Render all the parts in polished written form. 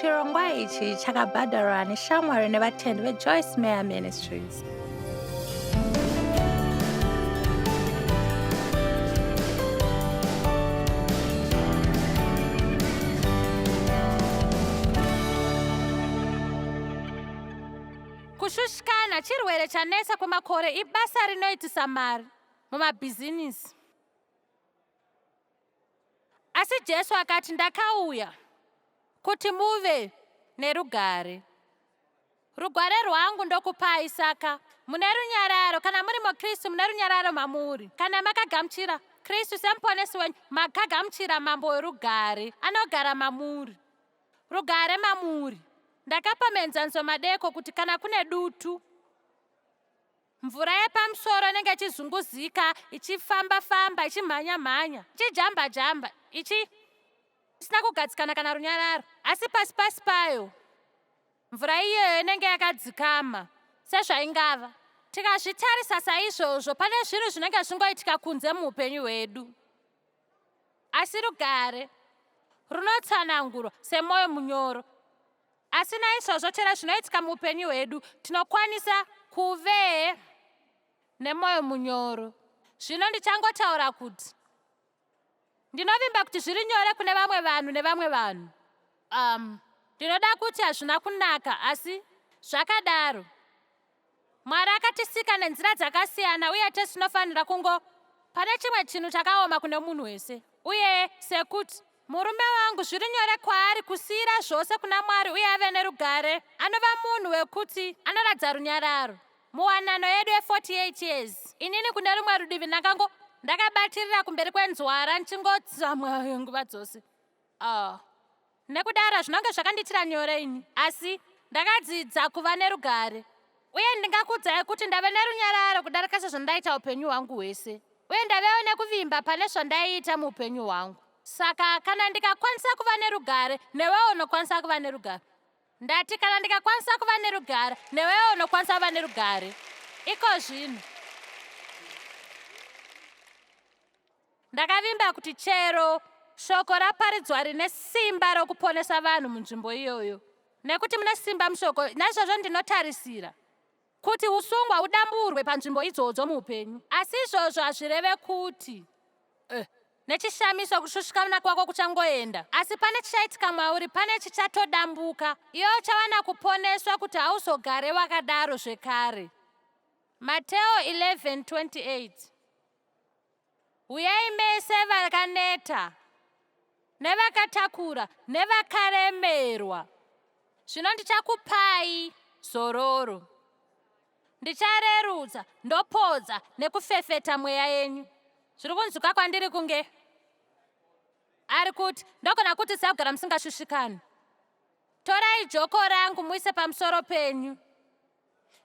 Chirongwa ichi chakabhadharwa neshamwari nevatendi veJoyce Meyer Ministries. KuShushikana chirwere chanesa kwemakore ibasa rinoitisa mari mumabhizinisi. Asi Jesu akati, ndakauya kuti muve nerugare. Rugare rwangu ndokupai, saka mune runyararo. Kana muri muKristu mune runyararo mamuri. Kana makagamuchira Kristu semuponesi wenyu, makagamuchira mambo werugare anogara mamuri. Rugare mamuri. Ndakapa muenzaniso madeko kuti kana kune dutu, mvura yepamusoro inenge ichizunguzika, ichifamba-famba, ichimhanya-mhanya, ichijamba-jamba, isina kugadzikana kana runyararo, asi pasi payo mvura iyoyo inenge yakadzikama sezvaingava. Tikazvitarisa saizvozvo, pane zvinhu zvinenge zvingoitika kunze muupenyu hwedu, asi rugare runotsanangurwa semwoyo munyoro. Asi naizvozvo chero zvinoitika muupenyu hwedu tinokwanisa kuve nemwoyo munyoro. Zvino ndichangotaura kuti ndinovimba kuti zviri nyore kune vamwe vanhu nevamwe vanhu. Ndinoda kuti hazvina kunaka, asi zvakadaro Mwari akatisika nenzira dzakasiyana, uye tese tinofanira pane chimwe chinhu chakaoma kune munhu wese. Uye sekuti murume wangu zviri nyore kwaari kusiyira zvose kuna Mwari uye ave nerugare, anova munhu wekuti anoradza runyararo. Muwanano yedu ye48 years, inini kune rumwe rudivi ndakabatirira kumberi kwenzwara ndichingotsamwayo nguva dzose. Nekudaro zvinonge zvakandiitira nyore ini, asi ndakadzidza kuva nerugare. Uye ndingakuudzai kuti ndave nerunyararo kudarika sezvandaita upenyu hwangu hwese. Uye ndavewo nekuvimba pane zvandaiita muupenyu hwangu. Saka kana ndikakwanisa kuva nerugare, newewo unokwanisa kuva nerugare. Ndati kana ndikakwanisa kuva nerugare, newewo unokwanisa kuva nerugare. Iko zvino ndakavimba kuti chero shoko raparidzwa rine simba rokuponesa vanhu munzvimbo iyoyo, nekuti mune simba mushoko. Naizvozvo ndinotarisira kuti usungwa udamburwe panzvimbo idzodzo muupenyu. Asi izvozvo hazvireve kuti nechishamiso kushushikana kwako kuchangoenda, asi pane chichaitika mwauri, pane chichatodambuka. Iwe uchawana kuponeswa kuti hauzogare wakadaro zvekare. Mateo 11:28. Uyai mese vakaneta nevakatakura nevakaremerwa, zvino ndichakupai zororo. Ndicharerutsa, ndopodza nekufefeta mweya yenyu. Zviri kunzwika kwandiri kunge ari kuti ndogona kuti sagara musingashushikani. Torai joko rangu muise pamusoro penyu.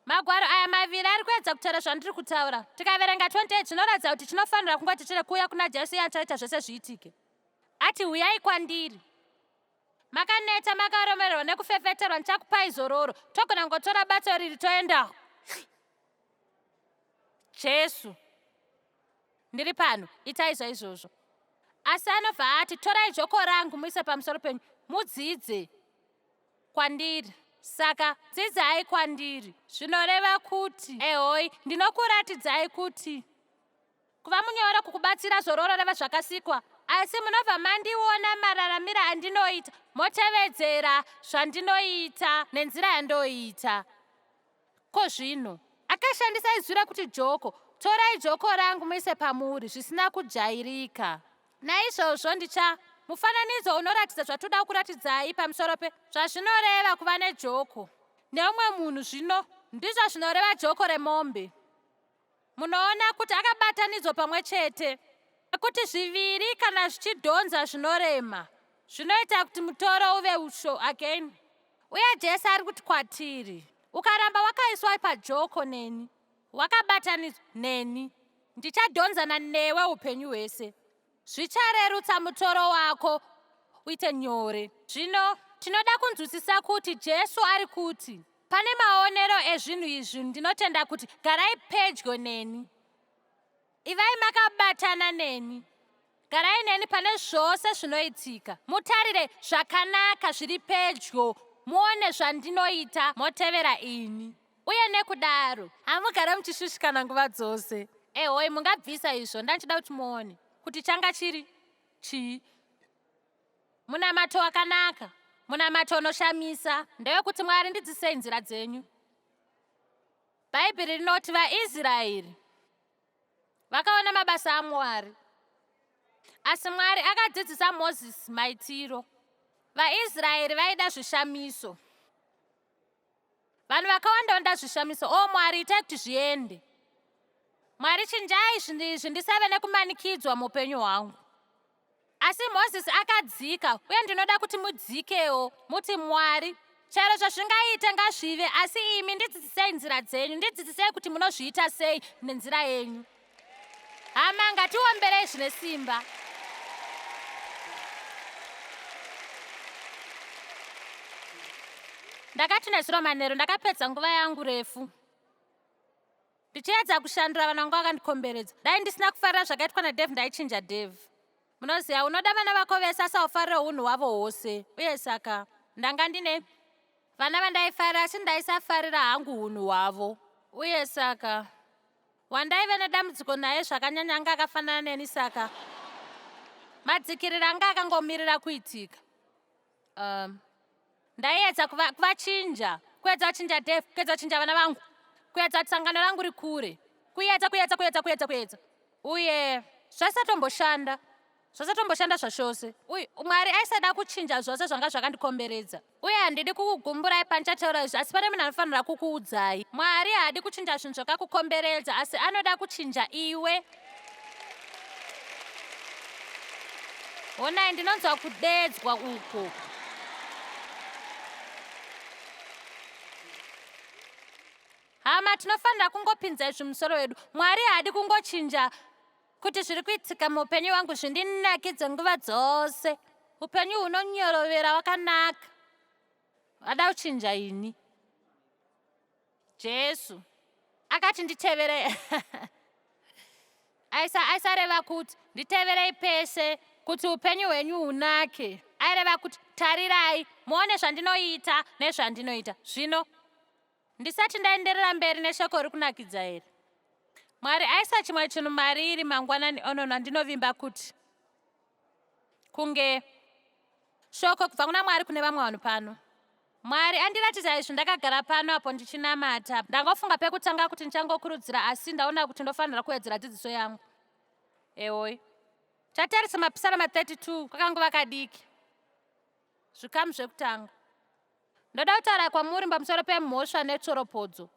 Magwaro aya maviri ari kuedza kutaura zvandiri kutaura. Tikaverenga 28 zvinoratidza kuti tinofanira kunge tichiri kuuya kuna Jesu iye achaita zvese zviitike. Ati, uyai kwandiri makaneta, makaremerwa nekufefeterwa, ndichakupai zororo. Togona kungotora bato riri toenda. Jesu, ndiri pano, itai izvozvo. Asi anobva ati, torai joko rangu muise pamusoro penyu, mudzidze kwandiri. Saka dzidzai kwandiri, zvinoreva kuti ehoi, ndinokuratidzai kuti kuva munyoro kukubatsira zororo reva zvakasikwa. Asi munobva mandiona mararamiro andinoita, motevedzera zvandinoita nenzira yandoita. Ko zvino akashandisa izwi rekuti joko, torai joko rangu muise pamuri, zvisina kujairika. Naizvozvo mufananidzo unoratidza zvatoda kuratidzai pamusoro zvazvinoreva kuva nejoko neumwe munhu. Zvino ndizvo zvinoreva joko remombe. Munoona kuti akabatanidzwa pamwe chete, kuti zviviri kana zvichidhonza zvinorema, zvinoita kuti mutoro uve usho again. Uye Jesu ari kuti kwatiri, ukaramba wakaiswa pajoko neni, wakabatanidzwa neni, ndichadhonzana newe upenyu hwese. Zvicharerutsa mutoro wako uite nyore. Zvino tinoda kunzwisisa kuti Jesu ari kuti pane maonero ezvinhu izvi. Ndinotenda kuti garai pedyo neni, ivai makabatana neni, garai neni pane zvose zvinoitika, mutarire zvakanaka zviri pedyo, muone zvandinoita, motevera ini. Uye nekudaro hamugare muchishushikana nguva dzose. Ehoi, mungabvisa izvo, ndanchida kuti muone kuti changa chiri chii. Munamato akanaka, munamato unoshamisa, ndewekuti Mwari ndidzisei nzira dzenyu. Bhaibheri rinoti vaIsraeri vakaona mabasa aMwari, asi Mwari akadzidzisa Mozisi maitiro. VaIsraeri vaida zvishamiso. Vanhu vakawanda vanoda zvishamiso. Mwari, itai kuti zviende. Mwari, chinjai zvinhu izvi ndisave nekumanikidzwa muupenyu hwangu. Asi Mozisi akadzika, uye ndinoda kuti mudzikewo, muti Mwari, chero zvazvingaite ngazvive, asi imi ndidzidzisei nzira dzenyu, ndidzidzisei kuti munozviita sei nenzira yenyu. Hama, ngatiomberei zvine simba. Ndakati nezuro manheru ndakapedza nguva yangu refu ndichiedza kushandura vanhu vanga vakandikomberedza. Dai ndisina kufarira zvakaitwa naDevhi ndaichinja Devhi. Munoziva, unoda vana vako vese asi haufarira unhu hwavo hwose. Uye saka ndanga ndine vana vandaifarira asi ndaisafarira hangu unhu hwavo. Uye saka wandaive nedambudziko naye zvakanyanya anga akafanana neni, saka madzikiriro anga akangomirira kuitika. Ndaiedza kuvachinja, kuedza kuchinja Devhi, kuedza kuchinja vana vangu, kuedza kuti sangano rangu rikure, kuedza. Uye zvasatomboshanda zvachose. Uye Mwari aisada kuchinja zvose zvanga zvakandikomberedza. Uye handidi kukugumburai pandichataura izvi, asi pane munhu anofanira kukuudzai. Mwari haadi kuchinja zvinhu zvakakukomberedza, asi anoda kuchinja iwe. Honai, ndinonzwa kudedzwa uko. Hama, tinofanira kungopinza izvi musoro wedu. Mwari haadi kungochinja kuti zviri kuitika muupenyu hwangu zvindinakidze nguva dzose. Upenyu hunonyorovera wakanaka. Wada kuchinja ini. Jesu akati nditeverei. Aisareva kuti nditeverei pese kuti upenyu hwenyu hunake. Aireva kuti tarirai, muone zvandinoita nezvandinoita. Zvino ndisati ndaenderera mberi neshoko riri kunakidza here. Mwari aisa chimwe chinhu mariri mangwanani onono. Ndinovimba kuti kunge shoko kubva kuna Mwari kune vamwe vanhu pano. Mwari andiratidza izvi ndakagara pano apo ndichinamata. Ndangofunga pekutanga kuti ndichangokurudzira, asi ndaona kuti ndofanira kuwedzera dzidziso yangu. Ehoi, tatarisa mapisarama 32 kwakanguva kadiki. Zvikamu zvekutanga. Ndoda kutaura kwamuri pamusoro pemhosva netsoropodzo.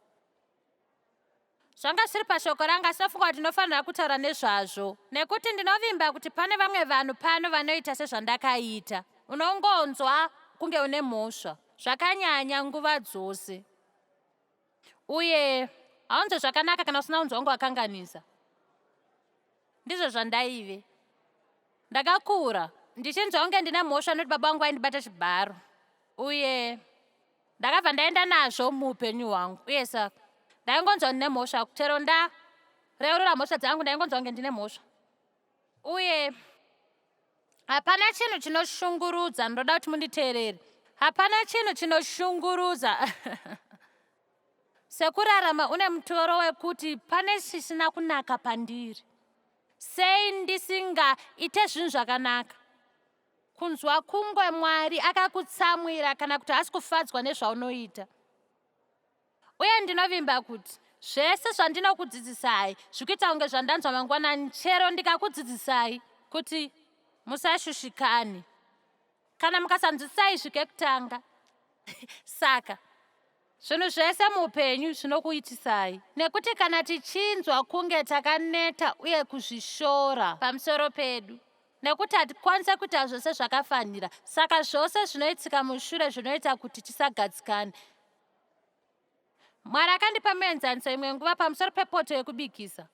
Zvanga zviri pashoko ranga, asi ndofunga kuti ndinofanira kutaura nezvazvo, nekuti ndinovimba kuti pane vamwe vanhu pano vanoita sezvandakaita. Unongonzwa kunge une mhosva zvakanyanya nguva dzose, uye haunzwe zvakanaka kana usina unzwa wangu wakanganisa. Ndizvo zvandaive. Ndakakura ndichinzwa kunge ndine mhosva nokuti baba vangu vaindibata chibharo, uye ndakabva ndaenda nazvo muupenyu hwangu. Uye saka ndaingonzwa ndine mhosva, chero ndareurura mhosva dzangu ndaingonzwa kunge ndine mhosva. Uye hapana chinhu chinoshungurudza, ndoda kuti munditeerere, hapana chinhu chinoshungurudza sekurarama une mutoro wekuti pane zvisina kunaka pandiri. Sei ndisingaite zvinhu zvakanaka? Kunzwa kungwe Mwari akakutsamwira kana kuti hasi kufadzwa nezvaunoita. Uye ndinovimba kuti zvese zvandinokudzidzisai zvikuita kunge zvandanzwa mangwanani, chero ndikakudzidzisai kuti musashushikane kana mukasanzwisisa izvi kekutanga. Saka zvinhu zvese muupenyu zvinokuitisai, nekuti kana tichinzwa kunge takaneta uye kuzvishora pamusoro pedu, nekuti hatikwanise kuita zvose zvakafanira, saka zvose zvinoitika mushure zvinoita kuti tisagadzikane. Mwari akandipa muenzaniso imwe nguva pamusoro pepoto yekubikisa.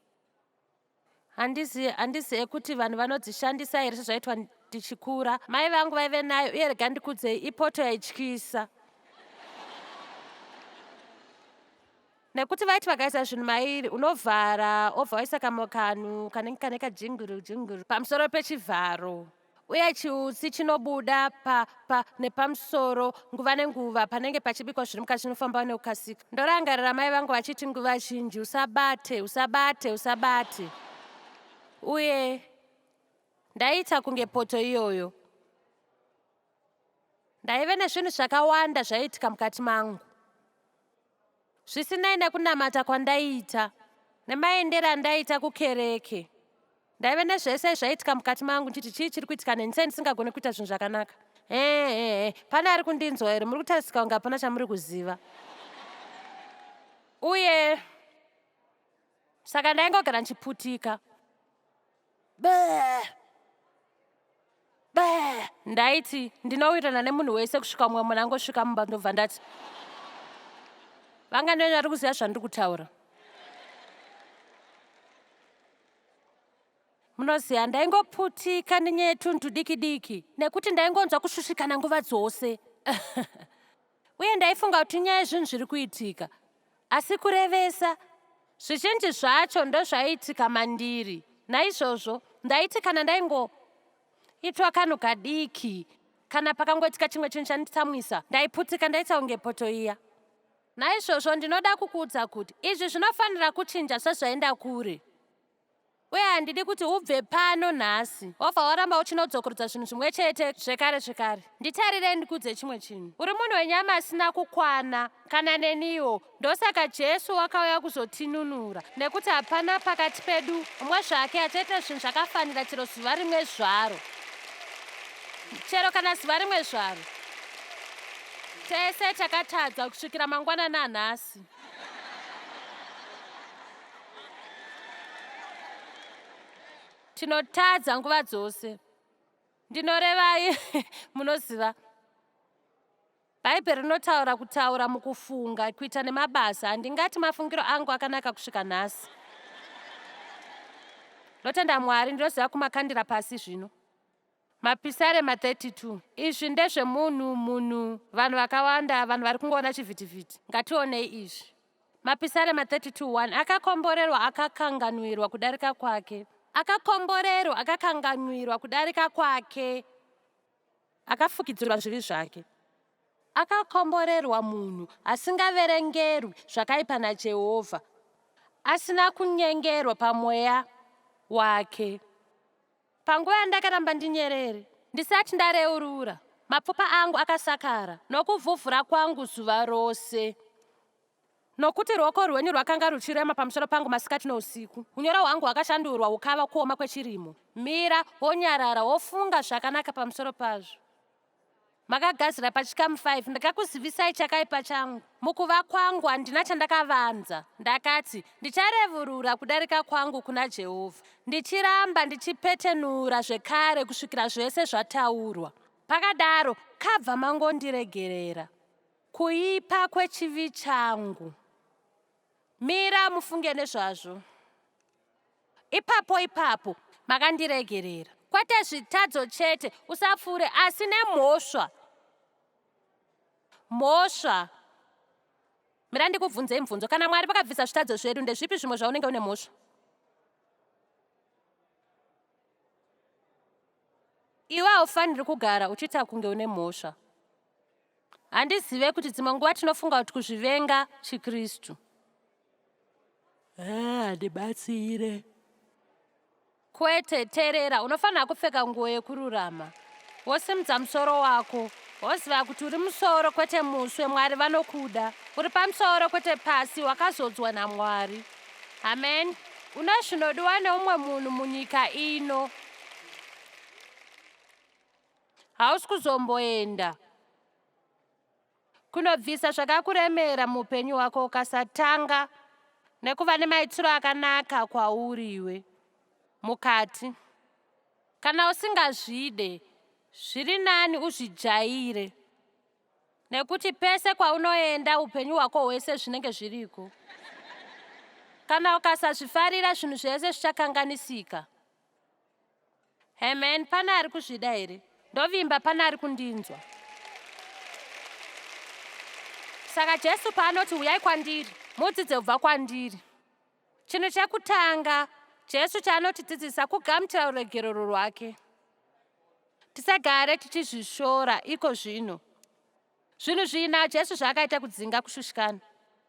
Handizive kuti vanhu vanodzishandisa here sezvaitwa tichikura. Mai vangu vaive nayo, uye rega ndikudzei, ipoto yaityisa. nekuti vaiti vakaisa zvinhu mairi unovhara obva waisa kamwe kanhu kanenge kane kajinguru jinguru pamusoro pechivharo, uye chiutsi chinobuda nepamusoro nguva nenguva panenge pachibikwa zviri mukati chinofamba neukasika. Ndorangarira mai vangu vachiti nguva zhinji, usabate usabate usabate, uye ndaiita kunge poto iyoyo. Ndaive nezvinhu zvakawanda zvaiitika mukati mangu, zvisinei nekunamata kwandaiita nemaendero andaiita kukereke. Ndaive nezvese zvaiitika mukati mangu ndichiti chii chiri kuitika neni, sei ndisingagoni kuita zvinhu zvakanaka. Pane ari kundinzwa here? Muri kutarisika kunge hapana chamuri kuziva. Uye saka ndaingogara ndichiputika. Ndaiti ndinowirana nemunhu wese kusvika mumwe munhu angosvika mumba ndobva ndati, vanga ndeni vari kuziva zvandiri kutaura. Munoziva ndaingoputika nenyaya yetuntu diki diki nekuti ndaingonzwa kushushikana nguva dzose. Uye ndaifunga kuti nyaya yezvinhu zviri kuitika, asi kurevesa zvizhinji zvacho ndozvaiitika mandiri. Naizvozvo ndaiti kana ndaingoitwa kanhu kadiki, kana pakangoitika chimwe chinhu chanditsamwisa, ndaiputika ndaita kunge poto iya. Naizvozvo ndinoda kukuudza kuti izvi zvinofanira kuchinja sezvaenda kure. Uye handidi kuti ubve pano nhasi wobva waramba uchinodzokerodza zvinhu zvimwe chete zvekare zvekare. Nditarire ndikudze chimwe chinhu. Uri munhu wenyama asina kukwana kana neniwo, ndosaka Jesu wakauya kuzotinunura, nekuti hapana pakati pedu umwe zvake achaita zvinhu zvakafanira chero zuva rimwe zvaro. Chero kana zuva rimwe zvaro. Tese takatadza kusvikira mangwanani anhasi. Tinotadza nguva dzose. Ndinorevai munoziva. Bhaibheri rinotaura kutaura mukufunga, kuita nemabasa. Handingati mafungiro angu akanaka kusvika nhasi. Ndotenda Mwari, ndinoziva kumakandira pasi zvino. Mapisarema 32. Izvi ndezvemunhu, vanhu vakawanda, vanhu vari kungoona chivhitivhiti. Ngationei izvi. Mapisarema 32:1. Akakomborerwa akakanganwirwa kudarika kwake. Akakomborerwa akakanganwirwa kudarika kwake. Akafukidzirwa zvivi zvake. Akakomborerwa munhu asingaverengerwi zvakaipa naJehovha, asina kunyengerwa pamweya wake. Panguva yandakaramba ndinyerere, ndisati ndareurura, mapfupa angu akasakara nokuvhuvhura kwangu zuva rose. Nokuti ruoko rwenyu rwakanga ruchirema pamusoro pangu masikati nousiku. Unyoro hwangu hwakashandurwa hukava kuoma kwechirimo. Mira wonyarara wofunga zvakanaka pamusoro pazvo. Makagadzira pachikamu 5. Ndakakuzivisai chakaipa changu. Mukuva kwangu handina chandakavanza. Ndakati ndicharevurura kudarika kwangu kuna Jehovha, ndichiramba ndichipetenura zvekare kusvikira zvese zvataurwa. Pakadaro kabva mangondiregerera kuipa kwechivi changu. Mira mufunge nezvazvo. Ipapo makandiregerera. Kwete zvitadzo chete, usapfure, asi nemhosva. Mhosva. Mira ndikubvunzei mubvunzo. Kana Mwari vakabvisa zvitadzo zvedu, ndezvipi zvimwe zvaunenge une mhosva? Iwe haufaniri kugara uchiita kunge une mhosva. Handizive kuti dzimwe nguva tinofunga kuti kuzvivenga chiKristu. Handibatsire. Kwete, terera, unofanira kupfeka nguo yekururama. Wosimudza musoro wako. Woziva kuti uri musoro kwete muswe, Mwari vanokuda. Uri pamusoro kwete pasi, wakazodzwa naMwari. Amen. Una zvinodiwa neumwe munhu munyika ino. Hausi kuzomboenda kunobvisa zvakakuremera muupenyu hwako ukasatanga nekuva nemaitiro akanaka kwauriwe mukati. Kana usingazvide, zviri nani uzvijaire, nekuti pese kwaunoenda upenyu hwako hwese zvinenge zviriko. Kana ukasazvifarira zvinhu zvese zvichakanganisika. Amen. Pana ari kuzvida here? Ndovimba pana ari kundinzwa. Saka Jesu paanoti uyai kwandiri, mudzidze kubva kwandiri. Chinhu chekutanga Jesu chaanotidzidzisa kugamuchira uregerero rwake. Tisagare tichizvishora iko zvino. Zvinhu zvina Jesu zvaakaita kudzinga kushushikana.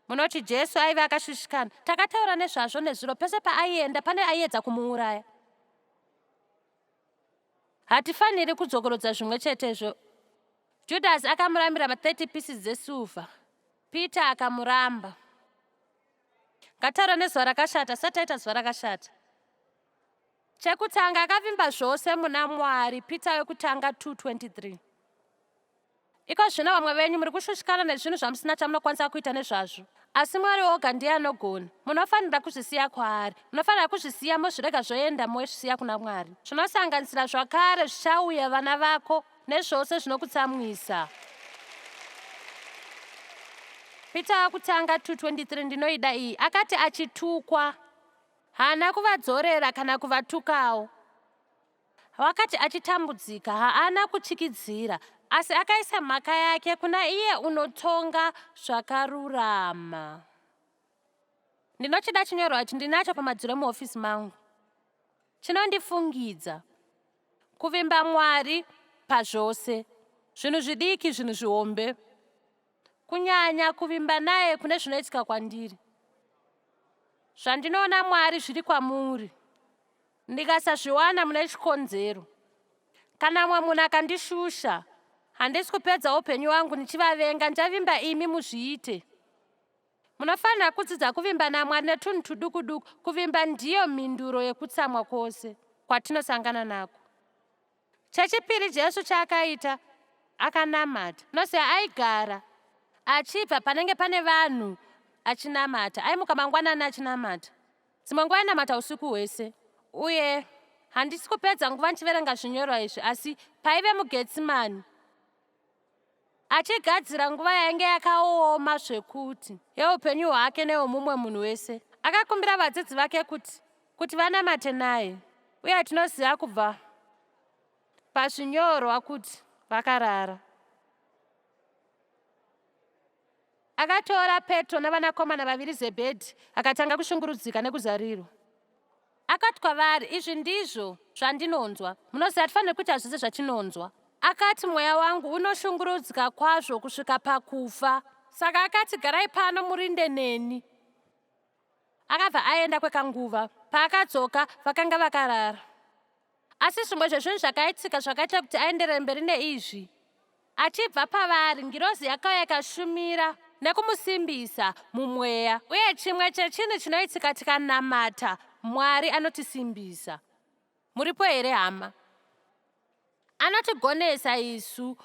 Munoti Jesu aiva akashushikana. Takataura nezvazvo nezviro pese paaienda pane aiedza kumuuraya. Hatifaniri kudzokorodza zvimwe chetezvo. Judhasi akamuramira 30 pieces dzesirivha. Peter akamuramba. Ngataura nezuva rakashata, sataita zuva rakashata. Chekutanga akavimba zvose muna Mwari. Peter wekutanga 2:23. Iko zvino vamwe venyu muri kushushikana nezvinhu zvamusina chamunokwanisa kuita nezvazvo. Asi Mwari oga ndiye anogona. Munofanira kuzvisiya kwaari. Munofanira kuzvisiya mozvirega zvoenda mozvisiya kuna Mwari. Zvinosanganisira zvakare zvichauya vana vako nezvose zvinokutsamwisa. Peter wekutanga 2:23 ndinoida iyi. Akati achitukwa, haana kuvadzorera kana kuvatukawo. Wakati achitambudzika, haana kuchikidzira, asi akaisa mhaka yake kuna iye unotonga zvakarurama. Ndinochida chinyorwa ichi ndinacho pamadziro muhofisi mangu. Chinondifungidza. Kuvimba Mwari pazvose. Zvinhu zvidiki, zvinhu zvihombe. Kunyanya kuvimba naye kune zvinoitika kwandiri. Zvandinoona Mwari zviri kwamuri. Ndikasazviwana mune chikonzero. Kana mumwe munhu akandishusha, handisi kupedza upenyu hwangu ndichivavenga. Ndichavimba imi muzviite. Munofanira kudzidza kuvimba naMwari netunhu tuduku duku. Kuvimba ndiyo mhinduro yekutsamwa kwose kwatinosangana nako. Chechipiri Jesu chaakaita, akanamata. Noziva aigara achibva panenge pane vanhu achinamata. Aimuka mangwanani achinamata. Dzimwe nguva ainamata usiku hwese. Uye handisi kupedza nguva ndichiverenga zvinyorwa izvi, asi paive muGetsimani achigadzira nguva yainge yakaoma zvekuti yeupenyu hwake nehwomumwe munhu wese, akakumbira vadzidzi vake kuti vanamate naye. Uye tinoziva kubva pazvinyorwa kuti vakarara. Akatora Petro navanakomana vaviri Zebhedhi akatanga kushungurudzika nekuzarirwa. Akati kwavari, izvi ndizvo zvandinonzwa. Munoziva tifanira kuita zvose zvatinonzwa. Akati mweya wangu unoshungurudzika kwazvo kusvika pakufa. Saka akati garai pano murinde neni. Akabva aenda kwekanguva. Paakadzoka vakanga vakarara. Asi zvimwe zvezvinhu zvakaitika zvakaita kuti aenderere mberi neizvi. Achibva pavari, ngirozi yakauya ikashumira nekumusimbisa mumweya. Uye chimwe chechinhu chinoitika tikanamata Mwari anotisimbisa. Muripo here hama? Anotigonesa isu.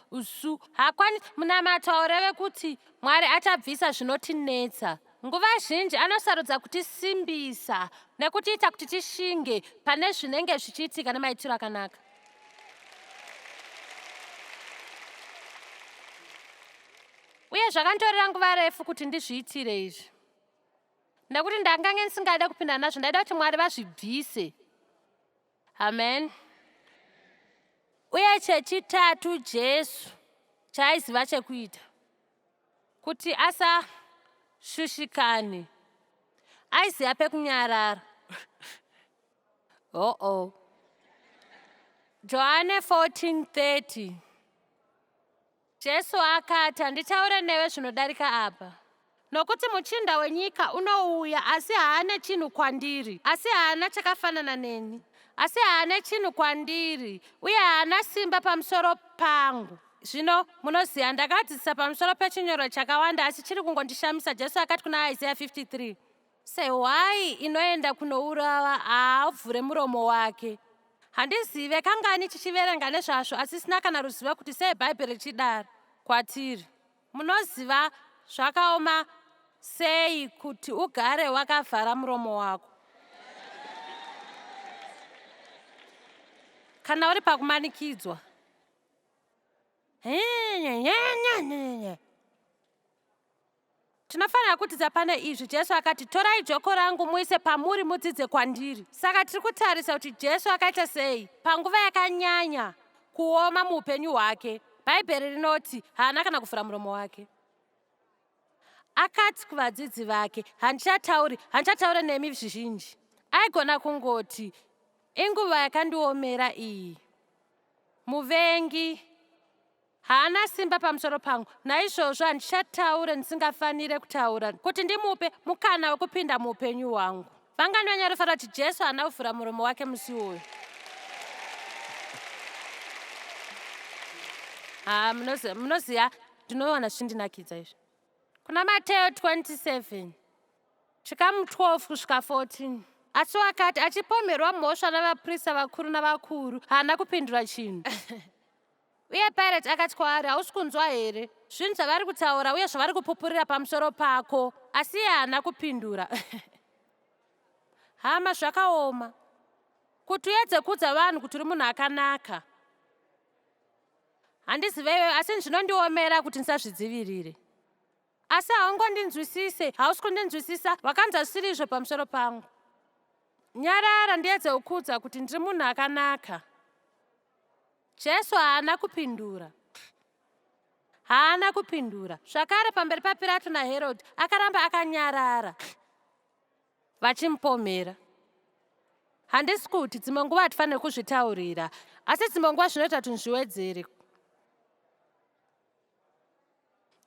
Hakwanisi munamato aureve kuti Mwari achabvisa zvinotinetsa. Nguva zhinji anosarudza kutisimbisa nekutiita kuti tishinge pane zvinenge zvichiitika nemaitiro akanaka. Uye zvakantorera nguva refu kuti ndizviitire izvi. Nekuti ndangange ndisingade kupinda nazvo, ndaida kuti Mwari vazvibvise. Amen. Uye chechitatu Jesu chaaiziva chekuita kuti asashushikane. Aiziva pekunyarara. Johane 14:30. Jesu akati, handitaure newe zvinodarika apa. Nokuti muchinda wenyika unouya, asi haana chinhu kwandiri. Asi haana chakafanana neni. Asi haana chinhu kwandiri. Uye haana simba pamusoro pangu. Zvino munoziva ndakadzidzisa pamusoro pechinyorwa chakawanda, asi chiri kungondishamisa. Jesu akati kuna Isaiah 53, sehwai inoenda kunourava, haavhure muromo wake. Handizive kangani chichiverenga nezvazvo, asi sina kana ruzivo kuti sei Bhaibheri richidaro kwatiri. Munoziva zvakaoma sei kuti ugare wakavhara muromo wako. Kana uri pakumanikidzwa. Tinofanira kutiza pane izvi. Jesu akati, torai joko rangu muise pamuri mudzidze kwandiri. Saka tiri kutarisa kuti Jesu akaita sei panguva yakanyanya kuoma muupenyu hwake. Bhaibheri rinoti haana kana kuvhura muromo wake. akati kuvadzidzi vake, handichataura nemi zvizhinji. Aigona kungoti, inguva yakandiomera iyi. Muvengi haana simba pamusoro pangu, naizvozvo handichataure ndisingafanire kutaura kuti ndimupe mukana wekupinda muupenyu hwangu. Vangani vanyarofara kuti Jesu haana kuvhura muromo wake musi uyu. Munoziva ndinowana zvindinakidza izvi. Kuna Mateyo 27 chikamu 12 kusvika 14. Asi wakati achipomerwa mhosva navaprista vakuru navakuru, haana kupindura chinhu. Uye Pirate akati kwaari, hausi kunzwa here zvinhu zvavari kutaura uye zvavari kupupurira pamusoro pako? Asi iye haana kupindura. Hama, zvakaoma kuti uedze kuudza vanhu kuti uri munhu akanaka. Handiziveiwe, asi zvinondiomera kuti ndisazvidzivirire. Asi haungondinzwisise, hausi kundinzwisisa, wakanzwa zvisiri izvo pamusoro pangu. Nyarara ndiedze kukuudza kuti ndiri munhu akanaka. Jesu haana kupindura. Haana kupindura. Zvakare pamberi paPirato naHerodhi akaramba akanyarara, vachimupomera. Handisi kuti dzimwe nguva hatifaniri kuzvitaurira, asi dzimwe nguva zvinoita kuti zviwedzere.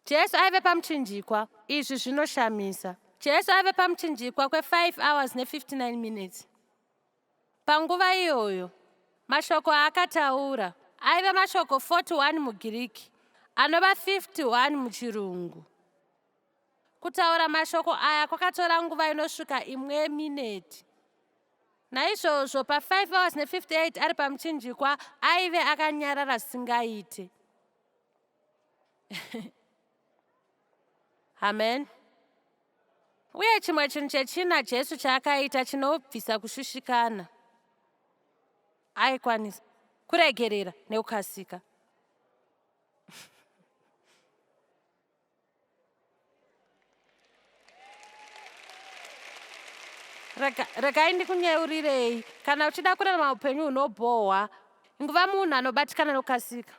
Jesu aive pamuchinjikwa, izvi zvinoshamisa. Jesu aive pamuchinjikwa kwe5 hours ne59 minutes. Panguva iyoyo, mashoko aakataura aive mashoko 41 muGiriki, anova 51 muchirungu. Kutaura mashoko aya kwakatora nguva inosvika 1 minute. Naizvozvo pa5 hours ne58 ari pamuchinjikwa aive akanyarara singaite. Amen. Uye chimwe chinhu chechina Jesu chaakaita chinobvisa kushushikana, aikwanisa kuregerera nekukasika. Regai ndikunyeurire, kana uchida kurarama upenyu hunobhohwa, nguva munhu anobatikana nekukasika.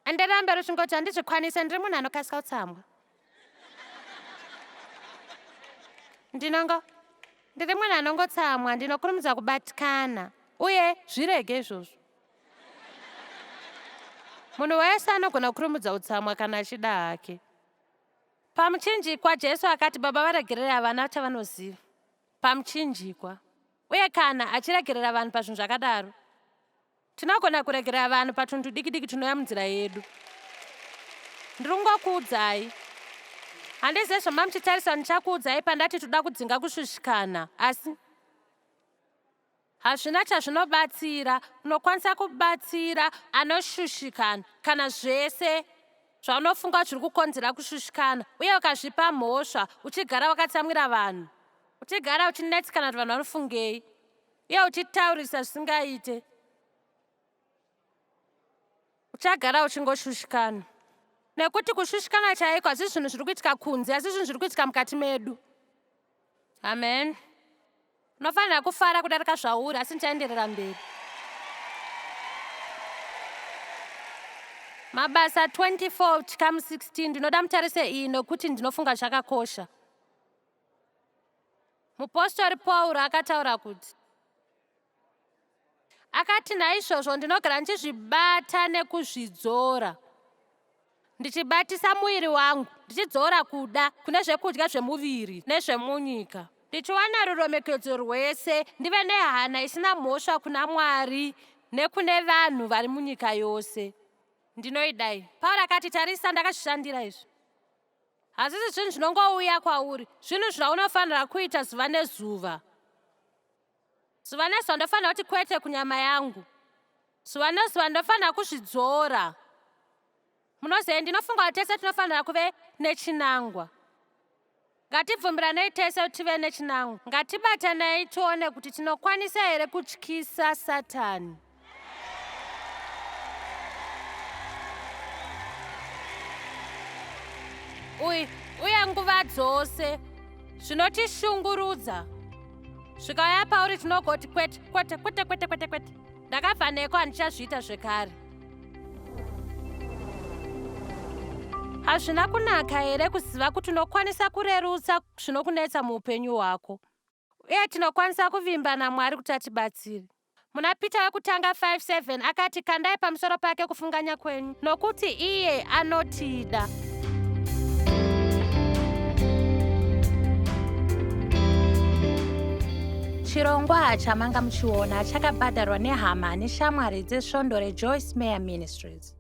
Anderambe ruchingoti handizvikwanise, ndiri munhu anokasika kutsamwa. Ndiri munhu anongotsamwa, ndinokurumidza kubatikana, uye zvirege izvozvo. Munhu wese anogona kurumidza kutsamwa kana achida hake. Pamuchinjikwa Jesu akati, Baba, varegerera vana chavanoziva. Pamuchinjikwa. Uye kana achiregerera vanhu pazvinhu zvakadaro, tinogona kuregerera vanhu patunhu diki tunouya munzira yedu. Ndiri kungokuudzai, handizive zvamamuchitarisa ndichakuudzai pandati toda kudzinga kushushikana, asi hazvina chazvinobatsira. Unokwanisa kubatsira anoshushikana kana zvese zvaunofunga zviri kukonzera kushushikana, uye ukazvipa mhosva, uchigara wakatsamwira vanhu, uchigara uchinetsikana kuti vanhu vanofungei, uye uchitaurisa zvisingaite, uchagara uchingoshushikana. Nekuti kushushikana chaiko hazvi zvinhu zviri kuitika kunze, asi zvinhu zviri kuitika mukati medu. Amen. Unofanira kufara kudarika zvauri, asi ndichaenderera mberi. Mabasa 24 chikamu 16 ndinoda mutarise iyi nokuti ndinofunga zvakakosha. Mupostori Pauro akataura kuti, akati naizvozvo ndinogara ndichizvibata nekuzvidzora, ndichibatisa muviri wangu, ndichidzora kuda kune zvekudya zvemuviri nezvemunyika, ndichiwana ruremekedzo rwese, ndive nehana isina mhosva kuna Mwari nekune vanhu vari munyika yose. Ndinoidai. Pauro akati, tarisa, ndakazvishandira izvi. Hazisi zvinhu zvinongouya kwauri, zvinhu zvaunofanira kuita zuva nezuva. Zuva nezuva ndofanira kuti kwete kunyama yangu. Zuva nezuva ndofanira kuzvidzora. Munoziva, ndinofunga kuti tese tinofanira kuve nechinangwa. Ngatibvumiranei tese kuti tive nechinangwa. Ngatibatanei tione kuti tinokwanisa here kutyisa Satani. Uye nguva dzose zvinotishungurudza zvikauya pauri tinogoti kwete. Ndakabva neko, handichazviita zvekare. hazvina kunaka here kuziva kuti unokwanisa kurerutsa zvinokunetsa muupenyu hwako, uye tinokwanisa kuvimba naMwari kuti atibatsire. Muna Pita wekutanga 5:7 akati, kandai pamusoro pake kufunganya kwenyu, nokuti iye anotida. Chirongwa chamanga muchiona chakabhadharwa nehama neshamwari dzesvondo reJoyce Meyer Ministries.